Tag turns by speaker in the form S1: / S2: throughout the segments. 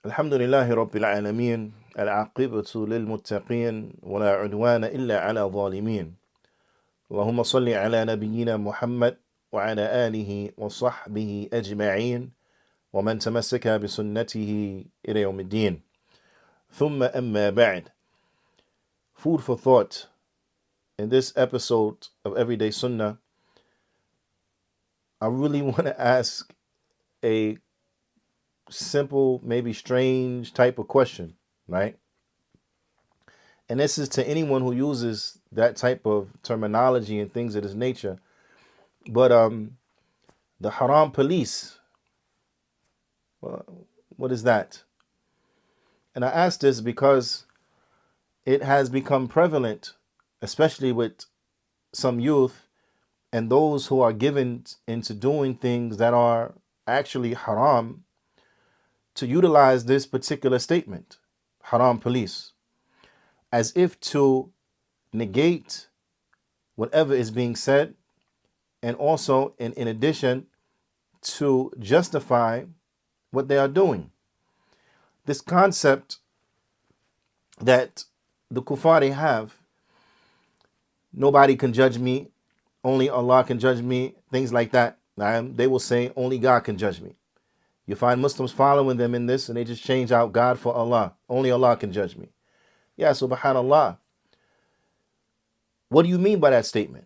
S1: الحمد لله رب العالمين العاقبة للمتقين ولا عدوان إلا على الظالمين اللهم صل على نبينا محمد وعلى آله وصحبه أجمعين ومن تمسك بسنته إلى يوم الدين ثم أما بعد. Food for thought. In this episode of Everyday Sunnah, I really want to ask a simple, maybe strange type of question, right? And this is to anyone who uses that type of terminology and things of this nature. But the Harām police, what is that? And I ask this because it has become prevalent, especially with some youth and those who are given into doing things that are actually haram, to utilize this particular statement, Harām police, as if to negate whatever is being said, and also in addition to justify what they are doing. This concept that the kuffar have, nobody can judge me, only Allah can judge me, things like that. They will say only God can judge me. You find Muslims following them in this, and they just change out God for Allah. Only Allah can judge me. Yeah, subhanallah. What do you mean by that statement?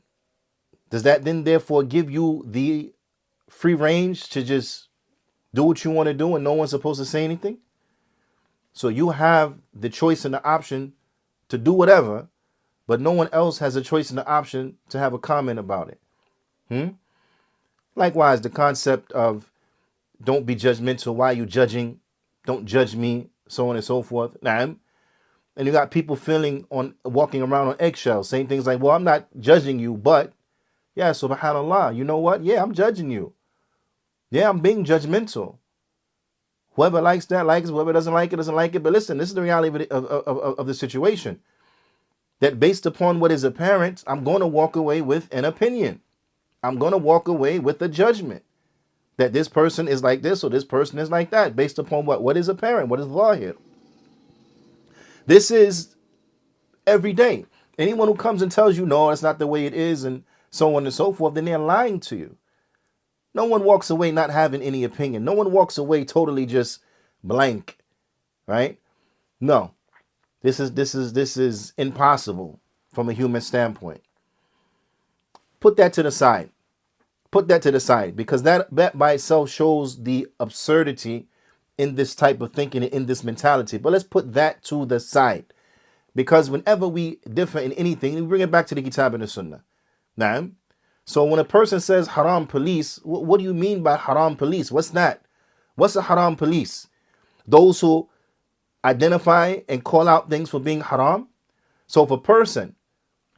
S1: Does that then therefore give you the free range to just do what you want to do and no one's supposed to say anything? So you have the choice and the option to do whatever, but no one else has a choice and the option to have a comment about it. Likewise, the concept of don't be judgmental. Why are you judging? Don't judge me, so on and so forth. And you got people walking around on eggshells, saying things like, well, I'm not judging you, but yeah, subhanallah, you know what? Yeah, I'm judging you. Yeah, I'm being judgmental. Whoever likes that, likes it. Whoever doesn't like it, doesn't like it. But listen, this is the reality of the situation. That based upon what is apparent, I'm going to walk away with an opinion. I'm going to walk away with a judgment. That this person is like this or this person is like that, based upon what is apparent, what is zahir. This is every day. Anyone who comes and tells you, no, that's not the way it is, and so on and so forth, then they're lying to you. No one walks away not having any opinion. No one walks away totally just blank, right? No, this is impossible from a human standpoint. Put that to the side. Put that to the side, because that by itself shows the absurdity in this type of thinking, in this mentality. But let's put that to the side, because whenever we differ in anything, we bring it back to the Kitab and the Sunnah. Now, so when a person says Harām police, what do you mean by Harām police? What's that? What's a Harām police? Those who identify and call out things for being haram. So if a person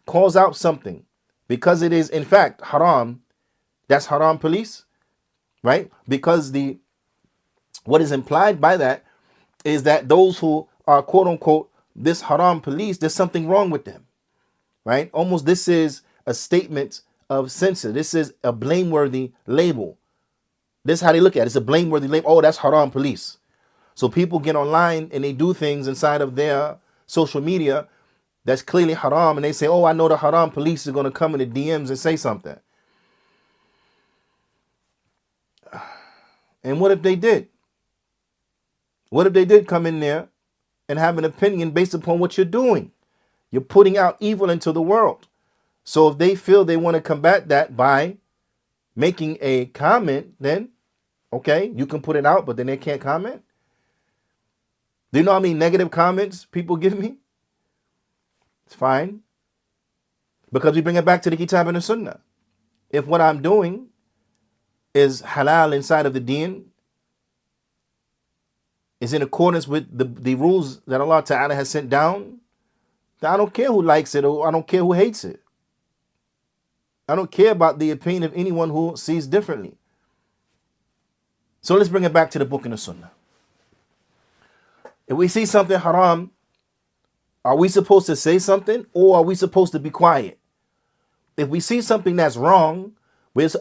S1: calls out something because it is in fact haram, that's Harām police, right? Because what is implied by that is that those who are quote unquote this Harām police, there's something wrong with them, right? Almost this is a statement of censor. This is a blameworthy label. This is how they look at it. It's a blameworthy label. Oh, that's Harām police. So people get online and they do things inside of their social media that's clearly haram, and they say, oh, I know the Harām police are going to come in the DMs and say something. And what if they did? What if they did come in there and have an opinion based upon what you're doing? You're putting out evil into the world. So if they feel they want to combat that by making a comment, then okay, you can put it out, but then they can't comment. Do you know how many negative comments people give me? It's fine. Because we bring it back to the Kitab and the Sunnah. If what I'm doing is halal inside of the deen, is in accordance with the rules that Allah Ta'ala has sent down, then I don't care who likes it or I don't care who hates it. I don't care about the opinion of anyone who sees differently. So let's bring it back to the book and the Sunnah. If we see something haram, are we supposed to say something or are we supposed to be quiet? If we see something that's wrong,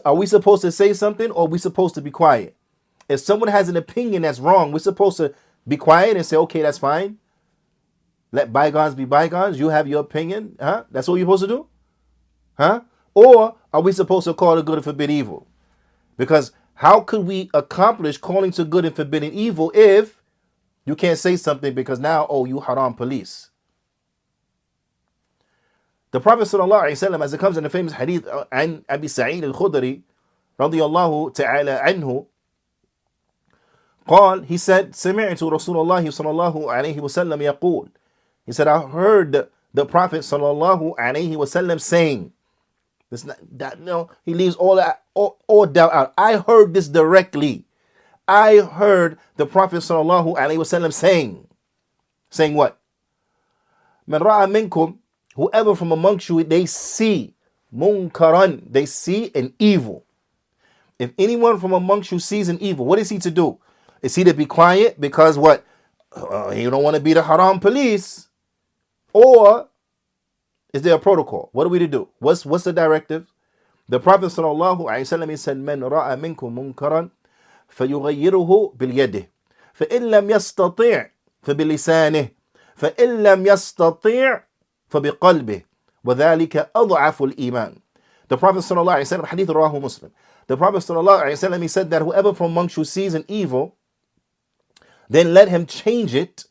S1: are we supposed to say something or are we supposed to be quiet? If someone has an opinion that's wrong, we're supposed to be quiet and say, okay, that's fine. Let bygones be bygones. You have your opinion. Huh? That's what you're supposed to do? Huh? Or are we supposed to call the good and forbid evil? Because how could we accomplish calling to good and forbidding evil if you can't say something because now, oh, you haram police? The Prophet ﷺ, as it comes in the famous hadith an Abi Sa'id al-Khudri radiyallahu ta'ala anhu, قال, he said, سمعت رسول الله صلى الله عليه وسلم يقول. He said, I heard the Prophet sallallahu alaihi wasallam saying, this not, that, no, he leaves all that, all doubt out. I heard this directly. I heard the Prophet sallallahu alaihi wasallam saying what? من رأى منكم, whoever from amongst you, they see munkaran, they see an evil. If anyone from amongst you sees an evil, what is he to do? Is he to be quiet because what? He don't want to be the haram police? Or is there a protocol? What are we to do? What's the directive? The Prophet sallallahu alaihi wasallam, he said, "Man ra'a minkum munkaran, fayughayyiruhu bilyadihi, fa'in lam yastati' fabilisanihi, fa'in lam yastati' fabiqalbihi, wa dhalika ad'afu al-iman." The Prophet sallallahu alaihi wasallam, hadith rawahu Muslim. The Prophet sallallahu alaihi wasallam, he said that whoever from amongst you sees an evil, then let him change it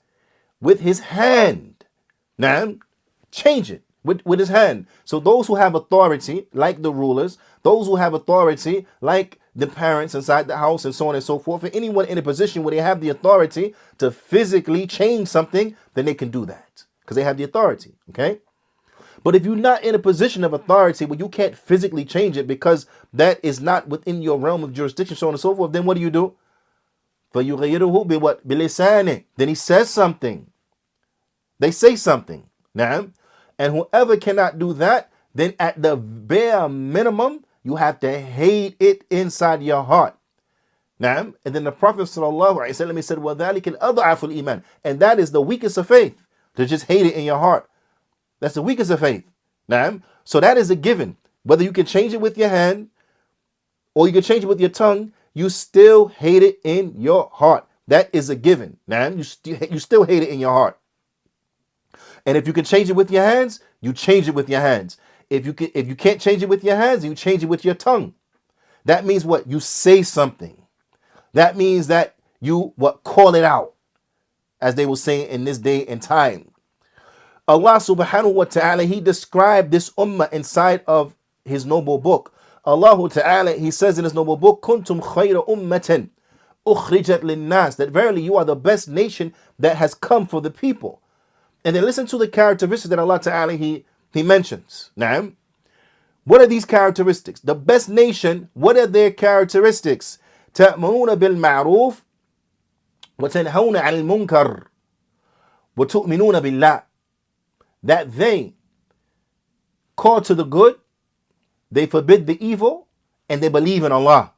S1: with his hand. Now, change it with his hand. So those who have authority, like the rulers, those who have authority, like the parents inside the house and so on and so forth, for anyone in a position where they have the authority to physically change something, then they can do that because they have the authority, okay? But if you're not in a position of authority where you can't physically change it because that is not within your realm of jurisdiction, so on and so forth, then what do? فَيُغَيِّرُهُ بِوَتْ بِلِسَانِهِ. Then he says something. They say something. Now, and whoever cannot do that, then at the bare minimum, you have to hate it inside your heart. Now, and then the Prophet ﷺ, he said, وَذَلِكَ الْأَضْعَفُ الْإِيمَانِ. And that is the weakest of faith, to just hate it in your heart. That's the weakest of faith. Now, so that is a given. Whether you can change it with your hand or you can change it with your tongue, you still hate it in your heart. That is a given. Now, you still hate it in your heart. And if you can change it with your hands, you change it with your hands. If you can't change it with your hands, you change it with your tongue. That means what? You say something. That means that you call it out, as they will say in this day and time. Allah subhanahu wa ta'ala, he described this ummah inside of his noble book. Allah ta'ala, he says in his noble book, kuntum khayra ummatin ukhrijat linnas, that verily you are the best nation that has come for the people. And then listen to the characteristics that Allah Ta'ala he mentions. Now, what are these characteristics? The best nation, what are their characteristics? تَأْمُرُونَ بِالْمَعْرُوفِ وَتَنْهَوْنَ عَنِ الْمُنْكَرِ وَتُؤْمِنُونَ بِاللَّهِ. That they call to the good, they forbid the evil, and they believe in Allah.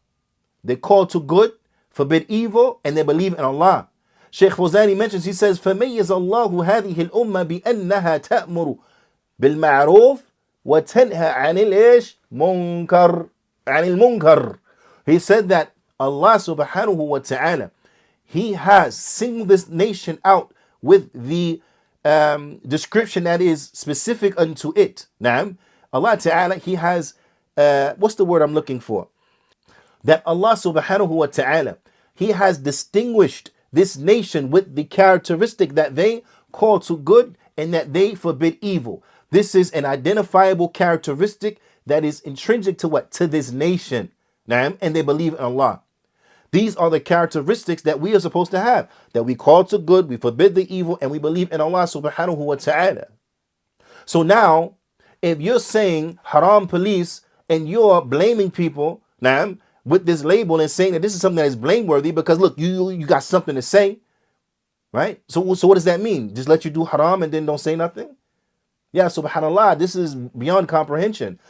S1: They call to good, forbid evil, and they believe in Allah. Shaykh Fawzani mentions, he says, فَمَيَّزَ اللَّهُ هَذِهِ الْأُمَّةِ بِأَنَّهَا تَأْمُرُ بِالْمَعْرُوفِ وَتَنْهَى عَنِ الْمُنْكَرِ عَنِ الْمُنْكَرِ. He said that Allah subhanahu wa ta'ala, he has singled this nation out with the description that is specific unto it. Now, Allah ta'ala, he has, what's the word I'm looking for? That Allah subhanahu wa ta'ala, he has distinguished this nation with the characteristic that they call to good and that they forbid evil. This is an identifiable characteristic that is intrinsic to what? To this nation. And they believe in Allah. These are the characteristics that we are supposed to have. That we call to good, we forbid the evil, and we believe in Allah subhanahu wa ta'ala. So now, if you're saying haram police and you're blaming people, now, with this label and saying that this is something that is blameworthy because look, you got something to say, right? So what does that mean? Just let you do haram and then don't say nothing? Yeah, subhanallah, this is beyond comprehension.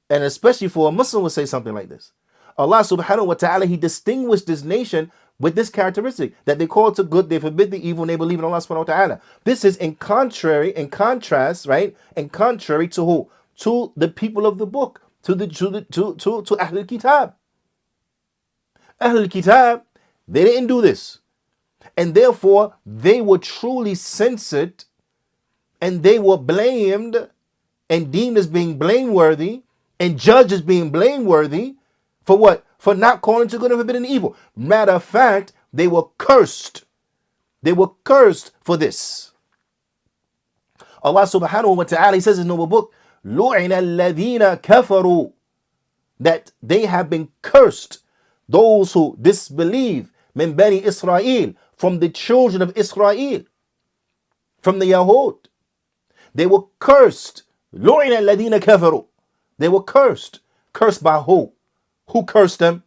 S1: And especially for a Muslim would say something like this. Allah subhanahu wa ta'ala, he distinguished this nation with this characteristic, that they call to good, they forbid the evil, and they believe in Allah subhanahu wa ta'ala. This is in contrast, right? And contrary to who? To the people of the book, to Ahlul Kitab. Ahlul Kitab, they didn't do this. And therefore, they were truly censored and they were blamed and deemed as being blameworthy and judged as being blameworthy for what? For not calling to good and forbidding evil. Matter of fact, they were cursed. They were cursed for this. Allah subhanahu wa ta'ala, he says in the noble book, لُعِنَ الَّذِينَ كَفَرُوا, that they have been cursed, those who disbelieve, min bani Israel, from the children of Israel, from the Yahud. They were cursed. لُعِنَ الَّذِينَ كَفَرُوا. They were cursed. Cursed by who? Who cursed them?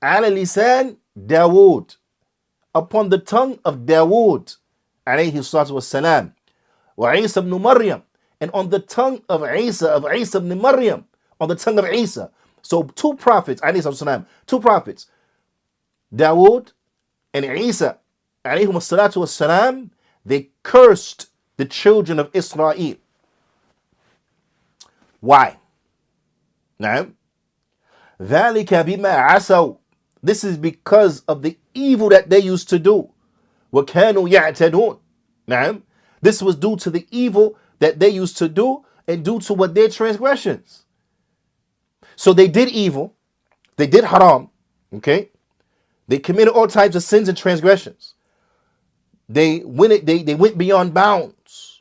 S1: عَلَى لِسَانِ Dawood. Upon the tongue of Dawood, alayhi salatu wassalam. Wa Isa ibn Maryam. And on the tongue of Isa ibn Maryam. On the tongue of Isa. So two prophets, alayhi salatu wassalam, two prophets, Dawood and Isa, alayhi salatu wassalam, they cursed the children of Israel. Why? Now, ذَلِكَ بِمَا عَسَوْا. This is because of the evil that they used to do. وَكَانُوا يَعْتَدُونَ. Now, this was due to the evil that they used to do and due to what their transgressions. So they did evil. They did haram. Okay? They committed all types of sins and transgressions. They went beyond bounds.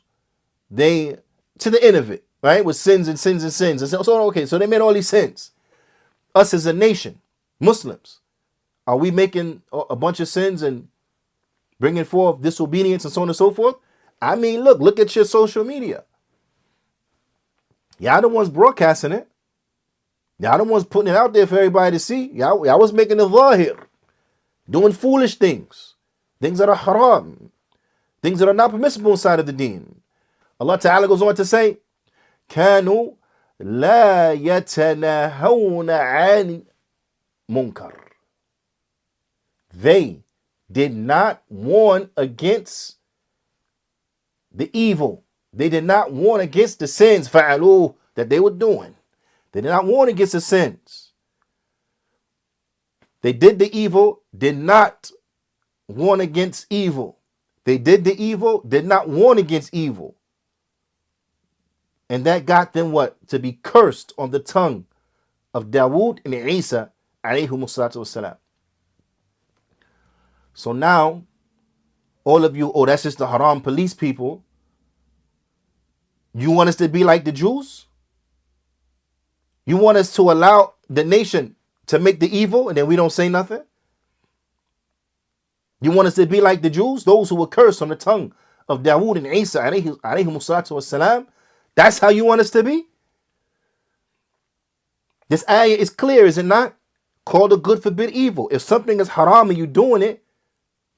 S1: They, to the end of it, right? With sins and sins and sins. And so, okay, so they made all these sins. Us as a nation, Muslims, are we making a bunch of sins and bringing forth disobedience and so on and so forth? I mean, look at your social media. Y'all the ones broadcasting it. Y'all the ones putting it out there for everybody to see. Y'all was making the zahir, doing foolish things, things that are haram, things that are not permissible inside of the deen. Allah Ta'ala goes on to say, كانوا لا يتناهون عن منكر. They did not warn against the evil. They did not warn against the sins فعلوه that they were doing. They did not warn against the sins. They did the evil, did not warn against evil. They did the evil, did not warn against evil. And that got them what? To be cursed on the tongue of Dawood and Isa alayhimu salatu wassalam. So now, all of you, that's just the haram police people. You want us to be like the Jews? You want us to allow the nation to make the evil and then we don't say nothing? You want us to be like the Jews? Those who were cursed on the tongue of Dawood and Isa alayhimu salatu wassalam? That's how you want us to be? This ayah is clear, is it not? Call the good, forbid evil. If something is haram and you're doing it,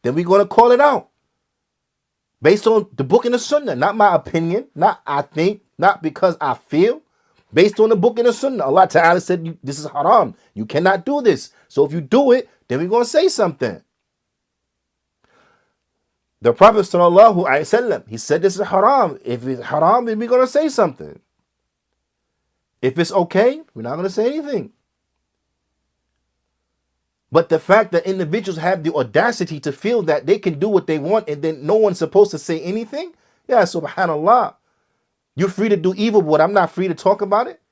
S1: then we're going to call it out. Based on the book and the Sunnah. Not my opinion, not I think, not because I feel. Based on the book and the Sunnah. Allah Ta'ala said, this is haram. You cannot do this. So if you do it, then we're going to say something. The Prophet sallallahu alaihi wasallam, he said this is haram. If it's haram, then we're going to say something. If it's okay, we're not going to say anything. But the fact that individuals have the audacity to feel that they can do what they want and then no one's supposed to say anything, yeah, subhanallah. You're free to do evil, but I'm not free to talk about it.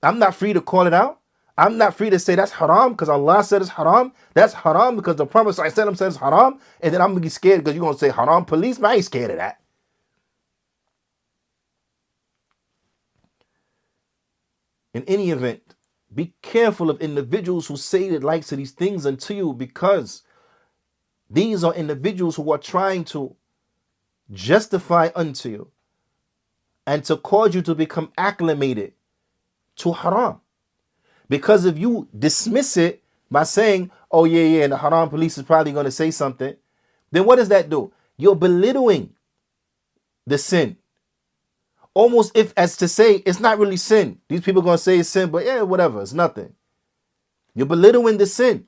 S1: I'm not free to call it out. I'm not free to say that's haram because Allah said it's haram. That's haram because the Prophet said it's haram. And then I'm going to be scared because you're going to say haram police. Man, I ain't scared of that. In any event, be careful of individuals who say the likes of these things unto you, because these are individuals who are trying to justify unto you and to cause you to become acclimated to haram. Because if you dismiss it by saying, oh yeah, and the haram police is probably going to say something, then what does that do? You're belittling the sin. Almost if as to say, it's not really sin. These people are going to say it's sin, but yeah, whatever, it's nothing. You're belittling the sin.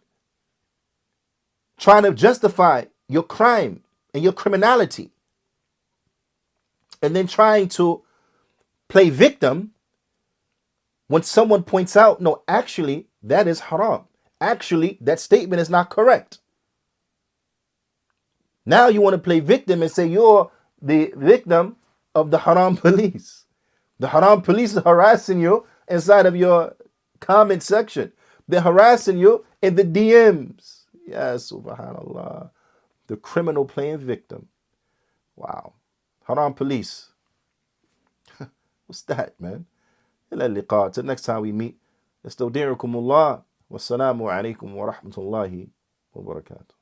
S1: Trying to justify your crime and your criminality. And then trying to play victim when someone points out, no, actually, that is haram. Actually, that statement is not correct. Now you want to play victim and say you're the victim of the Haram police. The Haram police are harassing you inside of your comment section. They're harassing you in the DMs. Yes, subhanallah. The criminal playing victim. Wow. Haram police. What's that, man? إلى اللقاء. Till next time we meet. استودعكم الله والسلام عليكم ورحمة الله وبركاته.